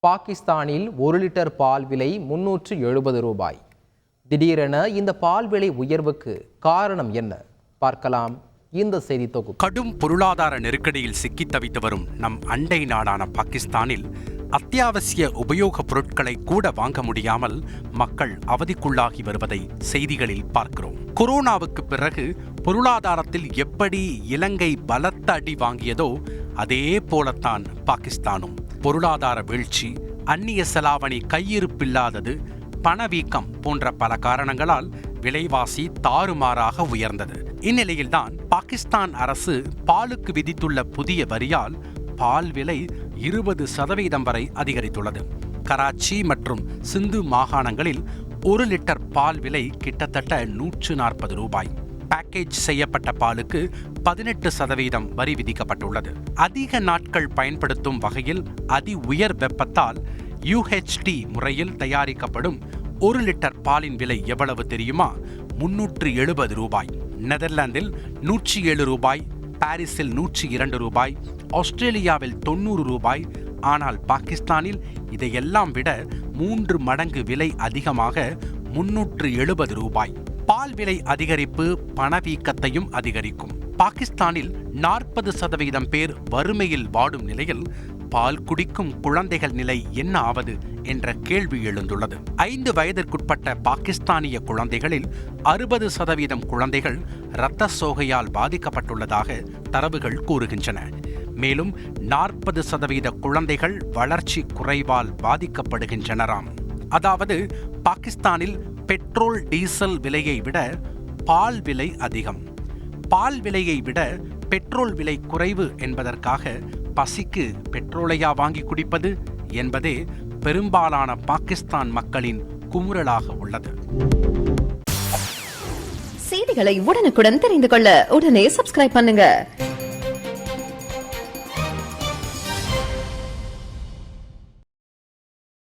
பாகிஸ்தானில் 1 லிட்டர் பால் விலை 370 ரூபாய். திடீரென இந்த பால் விலை உயர்வுக்கு காரணம் என்ன? பார்க்கலாம் இந்த செய்தி தொகுப்பு. கடும் பொருளாதார நெருக்கடியில் சிக்கித் தவித்து வரும் நம் அண்டை நாடான பாகிஸ்தானில் அத்தியாவசிய உபயோகப் பொருட்களை கூட வாங்க முடியாமல் மக்கள் அவதிக்குள்ளாகி வருவதை செய்திகளில் பார்க்கிறோம். கொரோனாவுக்கு பிறகு பொருளாதாரத்தில் எப்படி இலங்கை பலத்த அடி வாங்கியதோ அதே போலத்தான் பாகிஸ்தானும். பொருளாதார வீழ்ச்சி, அந்நிய செலாவணி கையிருப்பில்லாதது, பணவீக்கம் போன்ற பல காரணங்களால் விலைவாசி தாறுமாறாக உயர்ந்தது. இந்நிலையில்தான் பாகிஸ்தான் அரசு பாலுக்கு விதித்துள்ள புதிய வரியால் பால் விலை 20% வரை அதிகரித்துள்ளது. கராச்சி மற்றும் சிந்து மாகாணங்களில் 1 லிட்டர் பால் விலை கிட்டத்தட்ட 140 ரூபாய். பேக்கேஜ் செய்யப்பட்ட பாலுக்கு 18% வரி விதிக்கப்பட்டுள்ளது. அதிக நாட்கள் பயன்படுத்தும் வகையில் அதி உயர் வெப்பத்தால் UHT முறையில் தயாரிக்கப்படும் 1 லிட்டர் பாலின் விலை எவ்வளவு தெரியுமா? 370 ரூபாய். நெதர்லாந்தில் 107 ரூபாய், பாரிஸில் 102 ரூபாய், ஆஸ்திரேலியாவில் 90 ரூபாய். ஆனால் பாகிஸ்தானில் இதையெல்லாம் விட 3 மடங்கு விலை அதிகமாக 370 ரூபாய். பால் விலை அதிகரிப்பு பணவீக்கத்தையும் அதிகரிக்கும். பாகிஸ்தானில் 40% பேர் வறுமையில் வாடும் நிலையில் பால் குடிக்கும் குழந்தைகள் நிலை என்ன ஆவது என்ற கேள்வி எழுந்துள்ளது. 5 வயதிற்குட்பட்ட பாகிஸ்தானிய குழந்தைகளில் 60% குழந்தைகள் இரத்த சோகையால் பாதிக்கப்பட்டுள்ளதாக தரவுகள் கூறுகின்றன. மேலும் 40% குழந்தைகள் வளர்ச்சி குறைவால் பாதிக்கப்படுகின்றனராம். அதாவது பாகிஸ்தானில் பெட்ரோல் டீசல் விலையை விட பால் விலை அதிகம். பால் விலையை விட பெட்ரோல் விலை குறைவு என்பதற்காக பசிக்கு பெட்ரோலையா வாங்கி குடிப்பது என்பதே பெரும்பாலான பாகிஸ்தான் மக்களின் குமுறலாக உள்ளது. செய்திகளை உடனுக்குடன் தெரிந்து கொள்ள உடனே சப்ஸ்கிரைப் பண்ணுங்க.